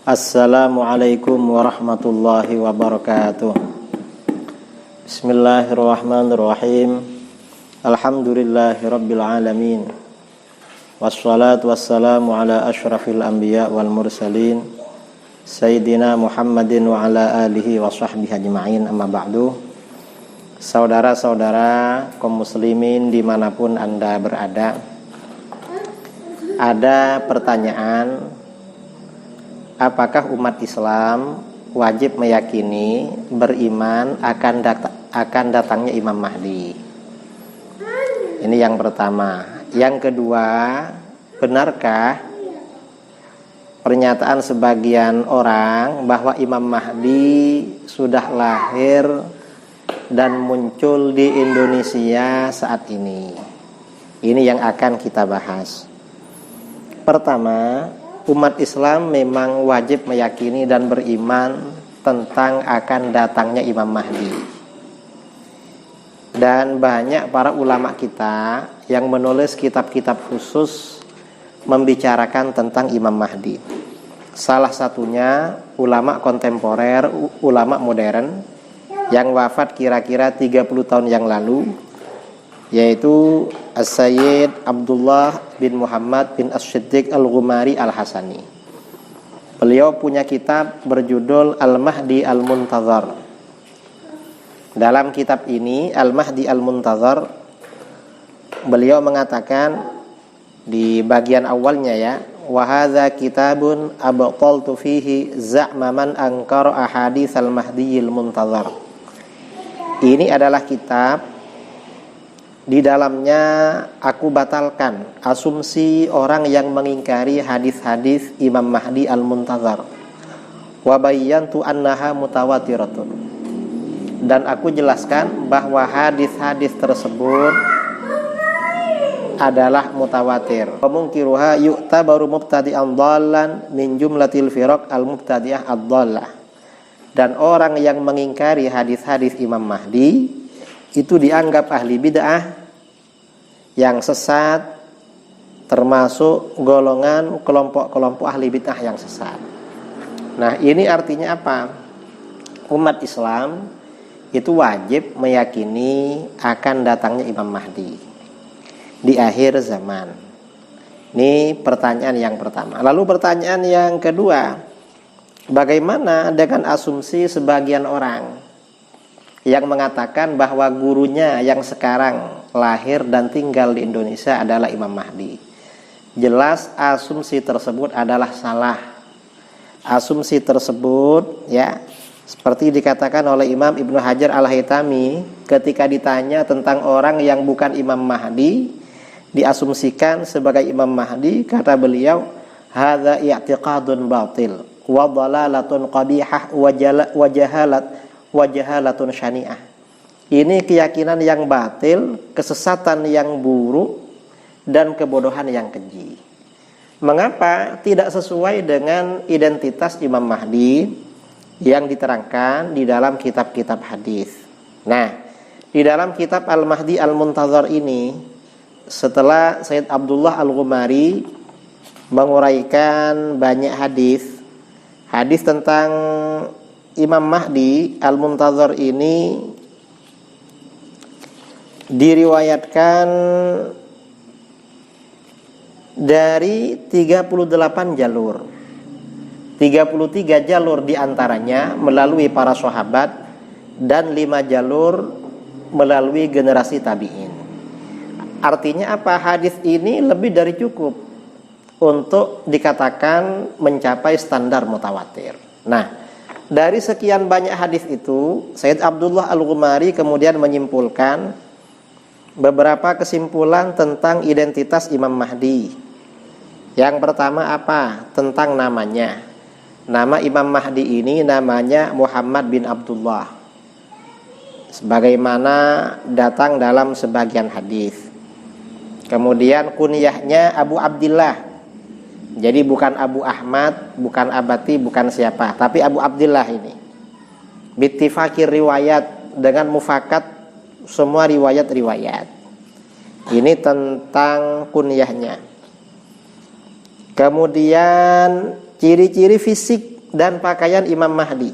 Assalamualaikum warahmatullahi wabarakatuh. Bismillahirrahmanirrahim. Alhamdulillahirabbil alamin. Wassalatu wassalamu ala asyrafil anbiya wal mursalin Sayyidina Muhammadin wa ala alihi wa sahbihi ajma'in, amma ba'du. Saudara-saudara kaum muslimin dimanapun Anda berada, ada pertanyaan, apakah umat Islam wajib meyakini, beriman akan datangnya Imam Mahdi? Ini yang pertama. Yang kedua, benarkah pernyataan sebagian orang bahwa Imam Mahdi sudah lahir dan muncul di Indonesia saat ini? Ini yang akan kita bahas. Pertama, umat Islam memang wajib meyakini dan beriman tentang akan datangnya Imam Mahdi. Dan banyak para ulama kita yang menulis kitab-kitab khusus membicarakan tentang Imam Mahdi. Salah satunya ulama kontemporer, ulama modern yang wafat kira-kira 30 tahun yang lalu, yaitu As-Sayyid Abdullah bin Muhammad bin As-Siddiq Al-Ghumari Al-Hasani. Beliau punya kitab berjudul Al-Mahdi Al-Muntazar. Dalam kitab ini, Al-Mahdi Al-Muntazar, beliau mengatakan di bagian awalnya, ya, wa hadza kitabun abtaltu fihi za'ma man ankara ahadits al-mahdi al-muntazar. Ini adalah kitab, di dalamnya aku batalkan asumsi orang yang mengingkari hadis-hadis Imam Mahdi Al-Muntazar. Wa bayyantu annaha mutawatiratun. Dan aku jelaskan bahwa hadis-hadis tersebut adalah mutawatir. Wa munkiruha yu'tabaru mubtadi'an dhallan min jumlatil firaq al-mubtadi'ah ad-dhallah. Dan orang yang mengingkari hadis-hadis Imam Mahdi itu dianggap ahli bid'ah yang sesat, termasuk golongan kelompok-kelompok ahli bid'ah yang sesat. Nah, ini artinya apa? Umat Islam itu wajib meyakini akan datangnya Imam Mahdi di akhir zaman. Ini pertanyaan yang pertama. Lalu pertanyaan yang kedua, bagaimana dengan asumsi sebagian orang yang mengatakan bahwa gurunya yang sekarang lahir dan tinggal di Indonesia adalah Imam Mahdi? Jelas asumsi tersebut adalah salah. Asumsi tersebut, ya, seperti dikatakan oleh Imam Ibnu Hajar Al-Haytami ketika ditanya tentang orang yang bukan Imam Mahdi diasumsikan sebagai Imam Mahdi, kata beliau, hadza i'tiqadun batil wa dhalalatun qabihah wa jahalatun syani'ah. Ini keyakinan yang batil, kesesatan yang buruk, dan kebodohan yang keji. Mengapa? Tidak sesuai dengan identitas Imam Mahdi yang diterangkan di dalam kitab-kitab hadis. Nah, di dalam kitab Al-Mahdi Al-Muntazar ini, setelah Sayyid Abdullah Al-Ghumari menguraikan banyak hadis tentang Imam Mahdi Al-Muntazar ini, diriwayatkan dari 38 jalur. 33 jalur diantaranya melalui para sahabat dan 5 jalur melalui generasi tabi'in. Artinya apa? Hadis ini lebih dari cukup untuk dikatakan mencapai standar mutawatir. Nah, dari sekian banyak hadis itu, Sayyid Abdullah Al-Ghumari kemudian menyimpulkan beberapa kesimpulan tentang identitas Imam Mahdi. Yang pertama apa? Tentang namanya. Nama Imam Mahdi ini namanya Muhammad bin Abdullah, sebagaimana datang dalam sebagian hadis. Kemudian kunyahnya Abu Abdillah. Jadi bukan Abu Ahmad, bukan Abati, bukan siapa, tapi Abu Abdillah ini. Bittifaqir riwayat, dengan mufakat semua riwayat-riwayat. Ini tentang kunyahnya. Kemudian ciri-ciri fisik dan pakaian Imam Mahdi.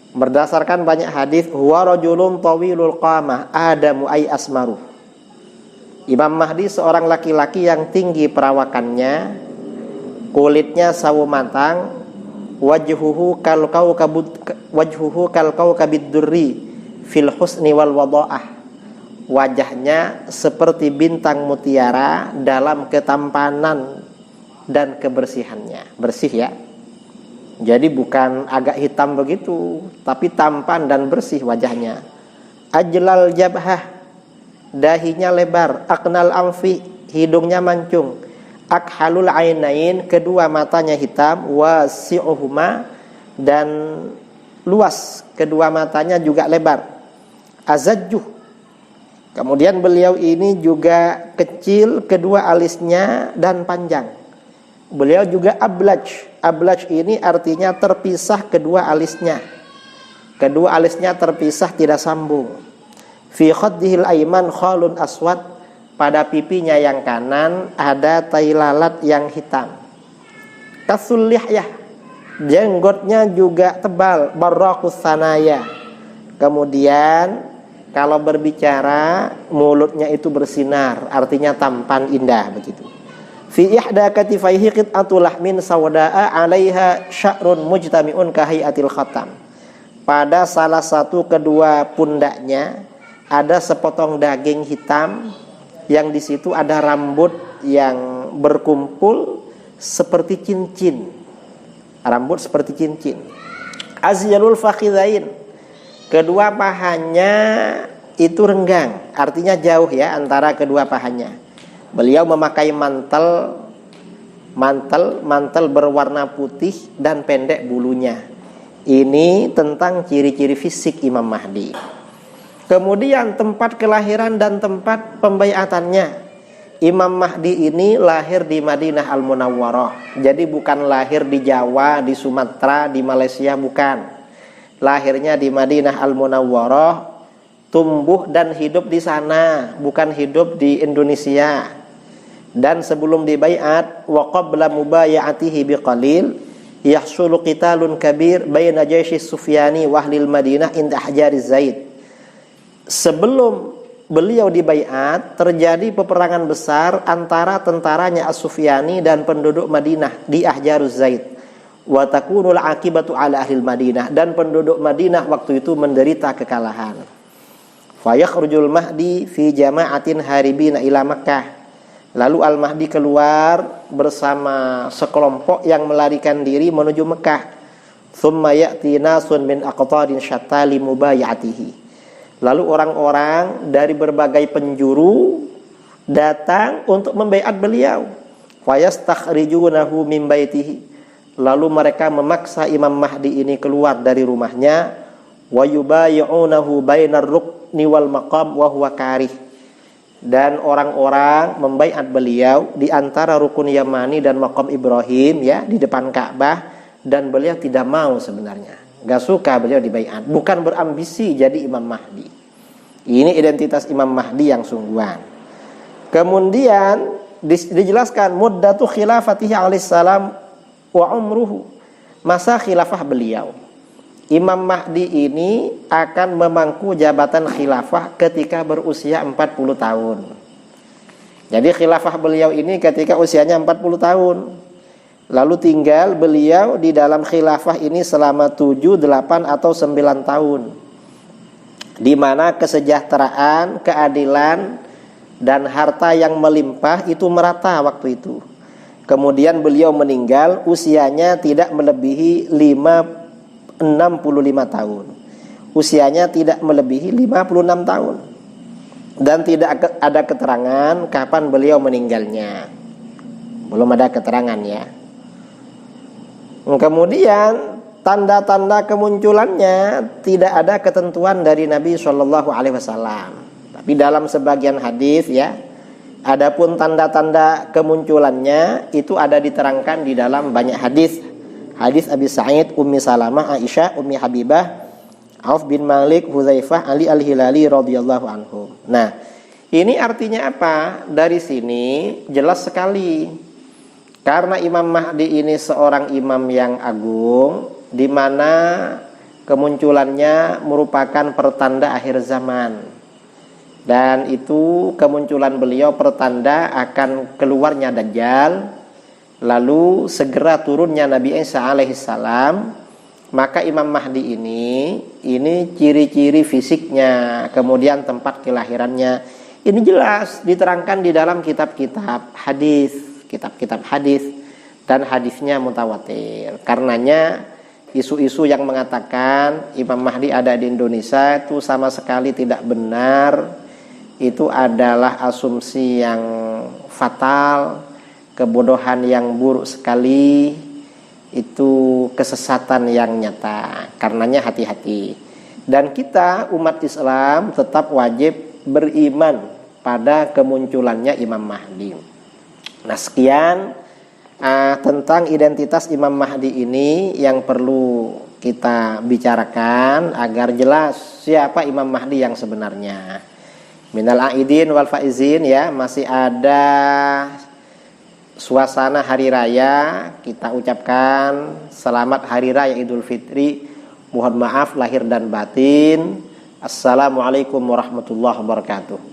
Berdasarkan banyak hadis, huwa rajulun tawilul qamah adamu ay asmaru. Imam Mahdi seorang laki-laki yang tinggi perawakannya, kulitnya sawo matang, wajhuhu kal kaukabid durri fil husni wal wada'ah. Wajahnya seperti bintang mutiara dalam ketampanan dan kebersihannya. Bersih ya. Jadi bukan agak hitam begitu, tapi tampan dan bersih wajahnya. Ajlal jabhah, dahinya lebar. Aqnal amfi, hidungnya mancung. Akhalul ainain, kedua matanya hitam. Wasi'uhuma, dan luas, kedua matanya juga lebar. Azajjuh, kemudian beliau ini juga kecil, kedua alisnya dan panjang. Beliau juga ablaj. Ablaj ini artinya terpisah kedua alisnya. Kedua alisnya terpisah, tidak sambung. Fi khaddihil aiman khalun aswad, pada pipinya yang kanan ada tai lalat yang hitam. Kasul lihyah, jenggotnya juga tebal. Barraqus sanaya, kemudian kalau berbicara mulutnya itu bersinar, artinya tampan indah begitu. Fi ihda katifaihi qit'atul lahmin sawda'a 'alaiha sya'run mujtami'un kahiyatil khatam. Pada salah satu kedua pundaknya ada sepotong daging hitam yang di situ ada rambut yang berkumpul seperti cincin. Rambut seperti cincin. Azyalul fakhidain, kedua pahanya itu renggang, artinya jauh ya antara kedua pahanya. Beliau memakai mantel berwarna putih dan pendek bulunya. Ini tentang ciri-ciri fisik Imam Mahdi. Kemudian tempat kelahiran dan tempat pembaiatannya. Imam Mahdi ini lahir di Madinah Al-Munawwarah. Jadi bukan lahir di Jawa, di Sumatera, di Malaysia, bukan. Lahirnya di Madinah Al-Munawwarah, tumbuh dan hidup di sana, bukan hidup di Indonesia. Dan sebelum dibaiat, wa qabla mubayatihi biqalil, yahsulu qitalun kabir baina jaisy Sufyani wa ahlil Madinah inda Ahjariz Zaid. Sebelum beliau dibaiat, terjadi peperangan besar antara tentaranya As-Sufyani dan penduduk Madinah di Ahjaruz Zaid. Wa takunul akibatu ala ahlil Madinah, dan penduduk Madinah waktu itu menderita kekalahan. Fa yakhrujul Mahdi fi jama'atin haribina ila Makkah. Lalu Al-Mahdi keluar bersama sekelompok yang melarikan diri menuju Mekah. Tsumma ya'ti nasun min aqtarin syatta li mubayatihi. Lalu orang-orang dari berbagai penjuru datang untuk membaiat beliau. Fa yastakhrijunahu min baitihi. Lalu mereka memaksa Imam Mahdi ini keluar dari rumahnya. Wa yubayyi'unahu bainar rukni wal maqam wa huwa karih. Dan orang-orang membaiat beliau di antara rukun Yamani dan maqam Ibrahim ya, di depan Ka'bah, dan beliau tidak mau sebenarnya. Gak suka beliau dibaiat, bukan berambisi jadi Imam Mahdi. Ini identitas Imam Mahdi yang sungguhan. Kemudian dijelaskan muddatu khilafatihi alaihissalam wa umruhu, masa khilafah beliau. Imam Mahdi ini akan memangku jabatan khilafah ketika berusia 40 tahun. Jadi khilafah beliau ini ketika usianya 40 tahun. Lalu tinggal beliau di dalam khilafah ini selama 7, 8 atau 9 tahun. Di mana kesejahteraan, keadilan, dan harta yang melimpah itu merata waktu itu. Kemudian beliau meninggal, usianya tidak melebihi 65 tahun. Usianya tidak melebihi 56 tahun. Dan tidak ada keterangan kapan beliau meninggalnya. Belum ada keterangan ya. Kemudian tanda-tanda kemunculannya tidak ada ketentuan dari Nabi SAW. Tapi dalam sebagian hadis ya, adapun tanda-tanda kemunculannya itu ada diterangkan di dalam banyak hadis. Hadis Abi Sa'id, Ummi Salamah, Aisyah, Ummi Habibah, Auf bin Malik, Hudzaifah, Ali Al-Hilali radhiyallahu anhu. Nah, ini artinya apa? Dari sini jelas sekali Karena Imam Mahdi ini seorang imam yang agung, di mana kemunculannya merupakan pertanda akhir zaman. Dan itu kemunculan beliau pertanda akan keluarnya Dajjal, lalu segera turunnya Nabi Isa alaihissalam. Maka Imam Mahdi ini ciri-ciri fisiknya, kemudian tempat kelahirannya, ini jelas diterangkan di dalam kitab-kitab hadis, dan hadisnya mutawatir. Karenanya isu-isu yang mengatakan Imam Mahdi ada di Indonesia itu sama sekali tidak benar. Itu adalah asumsi yang fatal, kebodohan yang buruk sekali, itu kesesatan yang nyata. Karenanya hati-hati. Dan kita umat Islam tetap wajib beriman pada kemunculannya Imam Mahdi. Nah, sekian tentang identitas Imam Mahdi ini yang perlu kita bicarakan agar jelas siapa Imam Mahdi yang sebenarnya. Minal aidin wal faizin, ya, masih ada suasana hari raya. Kita ucapkan selamat hari raya Idul Fitri. Mohon maaf lahir dan batin. Assalamualaikum warahmatullahi wabarakatuh.